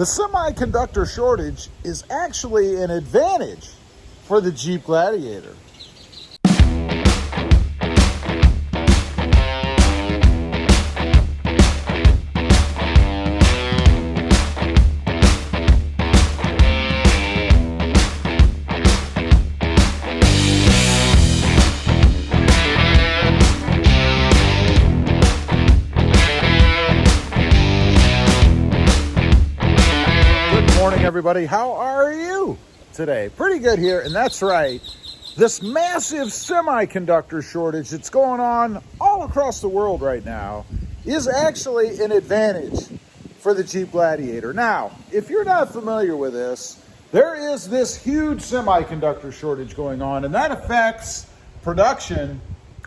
The semiconductor shortage is actually an advantage for the Jeep Gladiator. Everybody, how are you today? Pretty good here, and that's right. This massive semiconductor shortage that's going on all across the world right now is actually an advantage for the Jeep Gladiator. Now, if you're not familiar with this, there is this huge semiconductor shortage going on, and that affects production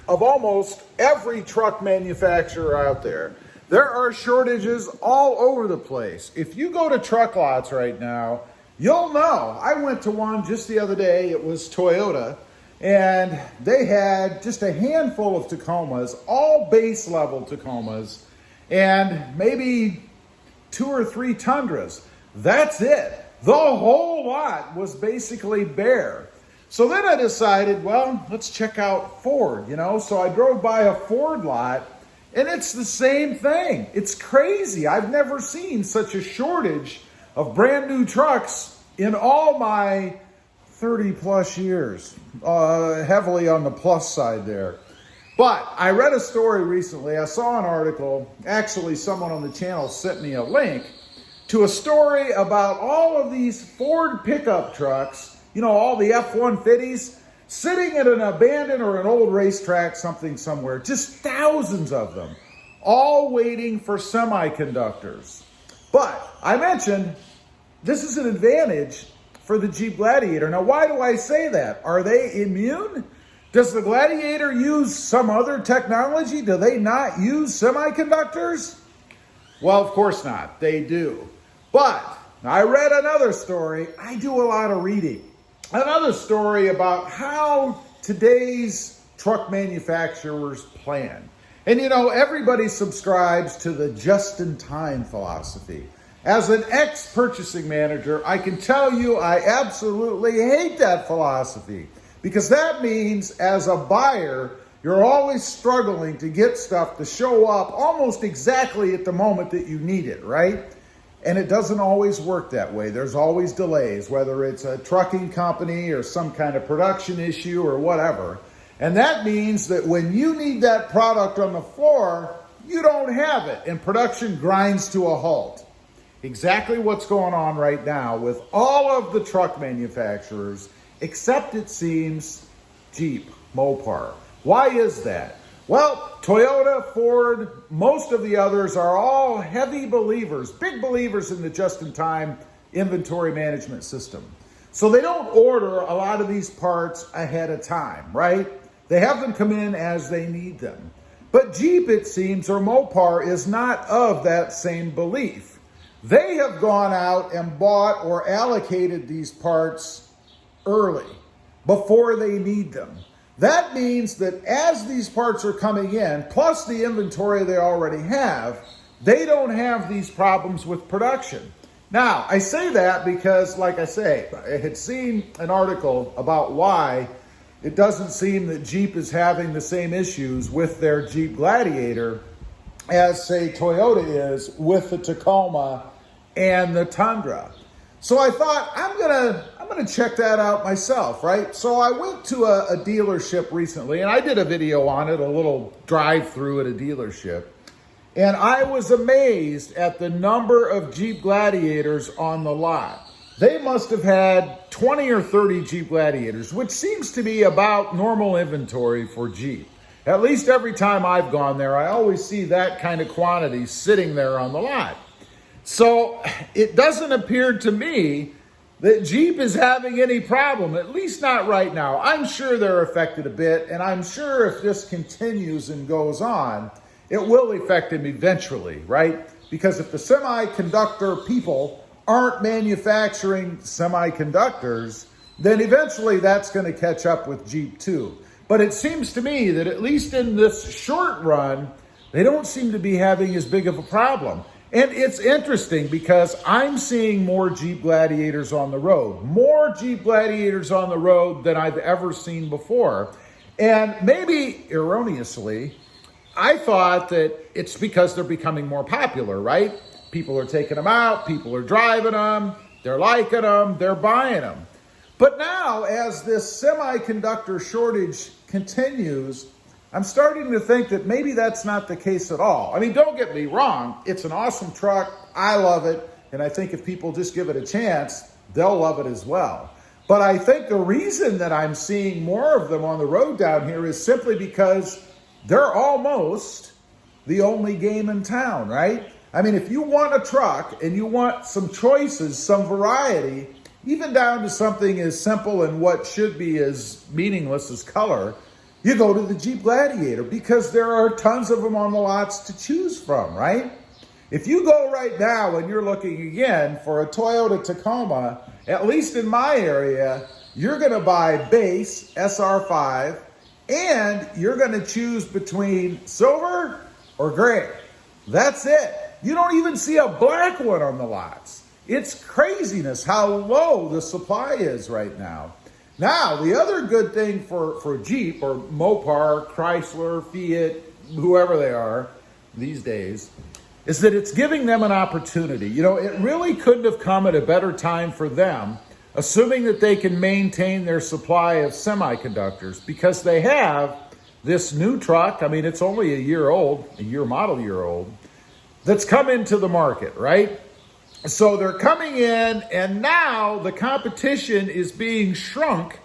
of almost every truck manufacturer out there. There are shortages all over the place. If you go to truck lots right now, you'll know. I went to one just the other day. It was Toyota, and they had just a handful of Tacomas, all base level Tacomas, and maybe 2 or 3 Tundras. That's it. The whole lot was basically bare. So then I decided, well, let's check out Ford, So I drove by a Ford lot, and it's the same thing. It's crazy. I've never seen such a shortage of brand new trucks in all my 30 plus years, heavily on the plus side there. But I read a story recently. I saw an article. Actually, someone on the channel sent me a link to a story about all of these Ford pickup trucks, all the F-150s, sitting at an abandoned or an old racetrack, somewhere, just thousands of them, all waiting for semiconductors. But I mentioned this is an advantage for the Jeep Gladiator. Now, why do I say that? Are they immune? Does the Gladiator use some other technology? Do they not use semiconductors? Well, of course not. They do. But I read another story. I do a lot of reading. Another story about how today's truck manufacturers plan. And everybody subscribes to the just-in-time philosophy. As an ex-purchasing manager, I can tell you I absolutely hate that philosophy, because that means as a buyer, you're always struggling to get stuff to show up almost exactly at the moment that you need it, right? And it doesn't always work that way. There's always delays, whether it's a trucking company or some kind of production issue or whatever. And that means that when you need that product on the floor, you don't have it, and production grinds to a halt. Exactly what's going on right now with all of the truck manufacturers, except it seems Jeep, Mopar. Why is that? Well, Toyota, Ford, most of the others are all heavy believers, big believers in the just-in-time inventory management system. So they don't order a lot of these parts ahead of time, right? They have them come in as they need them. But Jeep, it seems, or Mopar, is not of that same belief. They have gone out and bought or allocated these parts early, before they need them. That means that as these parts are coming in, plus the inventory they already have, they don't have these problems with production. Now, I say that because, like I say, I had seen an article about why it doesn't seem that Jeep is having the same issues with their Jeep Gladiator as, say, Toyota is with the Tacoma and the Tundra. So I thought, I'm gonna check that out myself, right? So I went to a dealership recently, and I did a video on it, a little drive-through at a dealership. And I was amazed at the number of Jeep Gladiators on the lot. They must have had 20 or 30 Jeep Gladiators, which seems to be about normal inventory for Jeep. At least every time I've gone there, I always see that kind of quantity sitting there on the lot. So it doesn't appear to me that Jeep is having any problem, at least not right now. I'm sure they're affected a bit, and I'm sure if this continues and goes on, it will affect them eventually, right? Because if the semiconductor people aren't manufacturing semiconductors, then eventually that's going to catch up with Jeep too. But it seems to me that at least in this short run, they don't seem to be having as big of a problem. And it's interesting because I'm seeing more Jeep Gladiators on the road, more Jeep Gladiators on the road than I've ever seen before. And maybe erroneously, I thought that it's because they're becoming more popular, right? People are taking them out, people are driving them, they're liking them, they're buying them. But now, as this semiconductor shortage continues, I'm starting to think that maybe that's not the case at all. I mean, don't get me wrong. It's an awesome truck. I love it. And I think if people just give it a chance, they'll love it as well. But I think the reason that I'm seeing more of them on the road down here is simply because they're almost the only game in town, right? I mean, if you want a truck and you want some choices, some variety, even down to something as simple and what should be as meaningless as color, you go to the Jeep Gladiator because there are tons of them on the lots to choose from, right? If you go right now and you're looking again for a Toyota Tacoma, at least in my area, you're going to buy base SR5 and you're going to choose between silver or gray. That's it. You don't even see a black one on the lots. It's craziness how low the supply is right now. Now, the other good thing for Jeep or Mopar, Chrysler, Fiat, whoever they are these days, is that it's giving them an opportunity. You know, it really couldn't have come at a better time for them, assuming that they can maintain their supply of semiconductors, because they have this new truck. I mean, it's only model year old, that's come into the market, right? So they're coming in, and now the competition is being shrunk,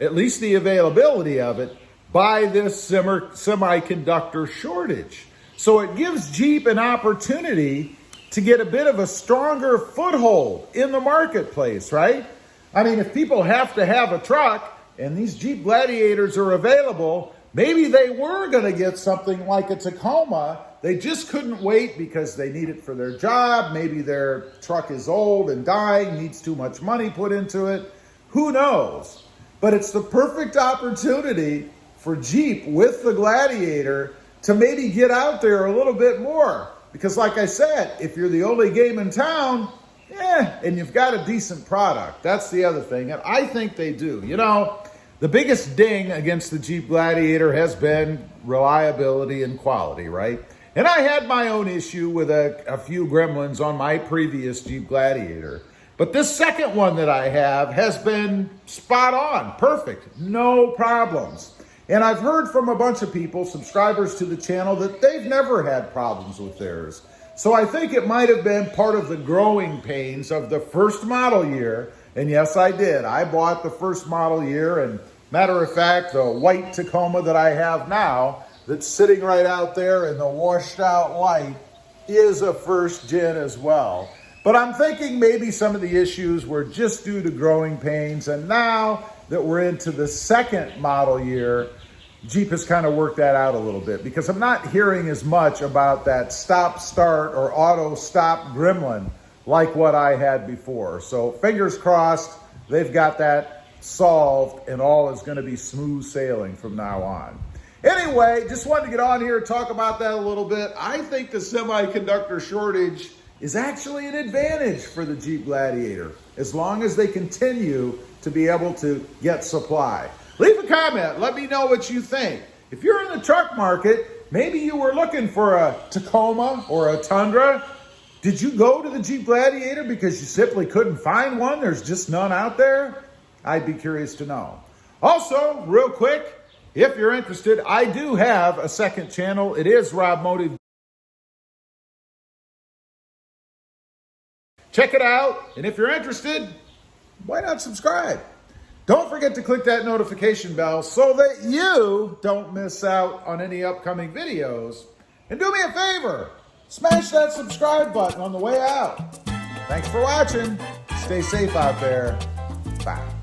at least the availability of it, by this semiconductor shortage. So it gives Jeep an opportunity to get a bit of a stronger foothold in the marketplace, right? I mean, if people have to have a truck and these Jeep Gladiators are available, maybe they were going to get something like a Tacoma. They just couldn't wait because they need it for their job. Maybe their truck is old and dying, needs too much money put into it. Who knows? But it's the perfect opportunity for Jeep with the Gladiator to maybe get out there a little bit more. Because like I said, if you're the only game in town, and you've got a decent product. That's the other thing. And I think they do. You know, the biggest ding against the Jeep Gladiator has been reliability and quality, right? And I had my own issue with a few gremlins on my previous Jeep Gladiator. But this second one that I have has been spot on, perfect, no problems. And I've heard from a bunch of people, subscribers to the channel, that they've never had problems with theirs. So I think it might have been part of the growing pains of the first model year. And yes, I did. I bought the first model year. And matter of fact, the white Tacoma that I have now, that's sitting right out there in the washed out light, is a first gen as well. But I'm thinking maybe some of the issues were just due to growing pains. And now that we're into the second model year, Jeep has kind of worked that out a little bit, because I'm not hearing as much about that stop start or auto stop gremlin like what I had before. So fingers crossed they've got that solved and all is going to be smooth sailing from now on. Anyway, just wanted to get on here and talk about that a little bit. I think the semiconductor shortage is actually an advantage for the Jeep Gladiator, as long as they continue to be able to get supply. Leave a comment. Let me know what you think. If you're in the truck market, maybe you were looking for a Tacoma or a Tundra. Did you go to the Jeep Gladiator because you simply couldn't find one? There's just none out there? I'd be curious to know. Also, real quick, if you're interested, I do have a second channel. It is Rob Motive. Check it out. And if you're interested, why not subscribe? Don't forget to click that notification bell so that you don't miss out on any upcoming videos. And do me a favor, smash that subscribe button on the way out. Thanks for watching. Stay safe out there. Bye.